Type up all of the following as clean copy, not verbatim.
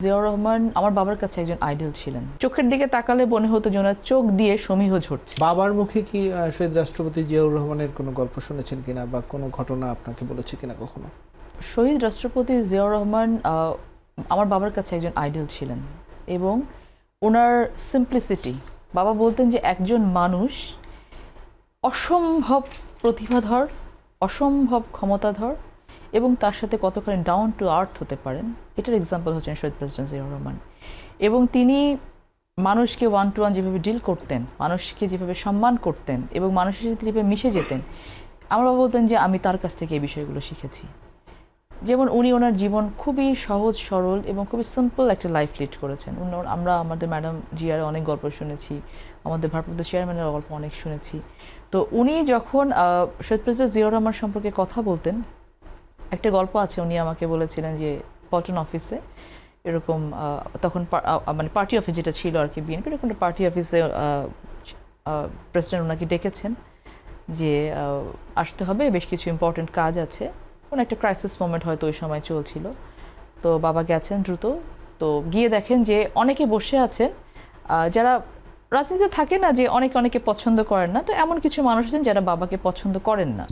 জিয়াউর রহমান আমার বাবার কাছে একজন আইডল ছিলেন। চোখের দিকে তাকালে মনে হতো যে ওনার চোখ দিয়ে সমীহ ঝরছে। বাবার মুখে কি শহীদ রাষ্ট্রপতি জিয়াউর রহমানের কোনো গল্প শুনেছেন কিনা বা কোনো ঘটনা আপনাকে বলেছে কিনা কখনো? শহীদ রাষ্ট্রপতি জিয়াউর রহমান আমার বাবার কাছে একজন আইডল ছিলেন এবং ওনার সিম্পলিসিটি, বাবা বলতেন যে একজন মানুষ অসম্ভব প্রতিভাধর, অসম্ভব ক্ষমতাধর এবং তার সাথে কতখানি ডাউন টু আর্থ হতে পারেন, এটার এক্সাম্পল হচ্ছেন শহীদ প্রেসিডেন্ট জিয়াউর রহমান। এবং তিনি মানুষকে ওয়ান টু ওয়ান যেভাবে ডিল করতেন, মানুষকে যেভাবে সম্মান করতেন এবং মানুষের সাথে যেভাবে মিশে যেতেন, আমার বাবা বলতেন যে আমি তার কাছ থেকে এই বিষয়গুলো শিখেছি। যেমন উনি ওনার জীবন খুবই সহজ সরল এবং খুবই সিম্পল একটা লাইফ লিড করেছেন। আমরা আমাদের ম্যাডাম জিয়ার অনেক গল্প শুনেছি, আমাদের ভারপ্রাপ্ত চেয়ারম্যানের গল্প অনেক শুনেছি। তো উনি যখন শহীদ প্রেসিডেন্ট জিয়াউর রহমান সম্পর্কে কথা বলতেন, একটা গল্প আছে, উনি আমাকে বলেছিলেন যে পল্টন অফিসে এরকম তখন মানে পার্টি অফিস যেটা ছিল আর কি, বিএনপি এরকম একটা পার্টি অফিসে প্রেসিডেন্ট ওনাকে ডেকেছেন যে আসতে হবে, বেশ কিছু ইম্পর্টেন্ট কাজ আছে। কোনো একটা ক্রাইসিস মোমেন্ট হয়তো ওই সময় চলছিল। তো বাবা গেছেন দ্রুত, তো গিয়ে দেখেন যে অনেকে বসে আছেন যারা রাজনীতিতে থাকে না, যে অনেকে পছন্দ করেন না, তো এমন কিছু মানুষ আছেন যারা বাবাকে পছন্দ করেন না।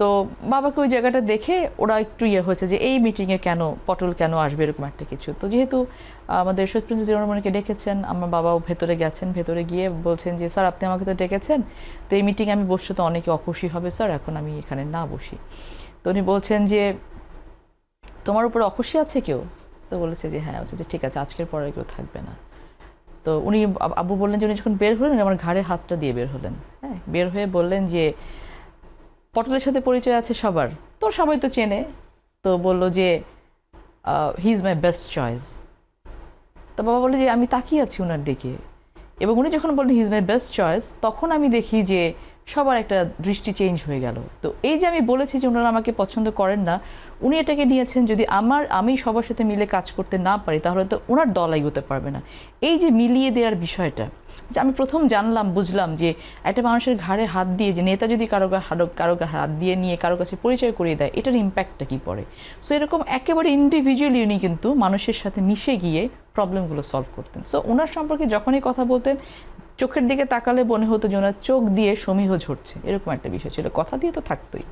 তো বাবাকে ওই জায়গাটা দেখে ওরা একটু হয়েছে যে এই মিটিংয়ে কেন পটল কেন আসবে, এরকম একটা কিছু। তো যেহেতু আমাদের শহীদ প্রেসিডেন্ট জিয়াউর রহমানকে ডেকেছেন, আমার বাবাও ভেতরে গেছেন, ভেতরে গিয়ে বলছেন যে স্যার আপনি আমাকে তো ডেকেছেন, তো এই মিটিংয়ে আমি বসলে তো অনেকে অখুশি হবে স্যার, এখন আমি এখানে না বসি। তো উনি বলছেন যে তোমার উপরে অখুশি আছে কেউ? তো বলেছে যে হ্যাঁ। বলছে যে ঠিক আছে, আজকের পরে কেউ থাকবে না। তো উনি আব্বু বললেন যে উনি যখন বের হলেন আমার ঘাড়ে হাতটা দিয়ে বের হলেন। হ্যাঁ, বের হয়ে বললেন যে পটলের সাথে পরিচয় আছে সবার, তো সবাই তো চেনে। তো বলল যে he is my best choice. তো বাবা বললো যে আমি তাকিয়ে আছি ওনার দিকে, এবং উনি যখন বললেন he is my best choice, তখন আমি দেখি যে সবার একটা দৃষ্টি চেঞ্জ হয়ে গেল। তো এই যে আমি বলেছি যে ওনারা আমাকে পছন্দ করেন না, উনি এটাকে নিয়েছেন যদি আমি সবার সাথে মিলে কাজ করতে না পারি তাহলে তো ওনার দল এগোতে পারবে না। এই যে মিলিয়ে দেওয়ার বিষয়টা, যে আমি প্রথম জানলাম, বুঝলাম যে একটা মানুষের ঘাড়ে হাত দিয়ে, যে নেতা যদি কারো হাত দিয়ে নিয়ে কারো কাছে পরিচয় করিয়ে দেয়, এটার ইম্প্যাক্টটা কী পড়ে। সো এরকম একেবারে ইন্ডিভিজুয়ালি উনি কিন্তু মানুষের সাথে মিশে গিয়ে প্রবলেমগুলো সলভ করতেন। সো ওনার সম্পর্কে যখনই কথা বলতেন, চোখের দিকে তাকালে মনে হতো যে ওনার চোখ দিয়ে সমীহ ঝরছে, এরকম একটা বিষয় ছিল। কথা দিয়ে তো থাকতোই।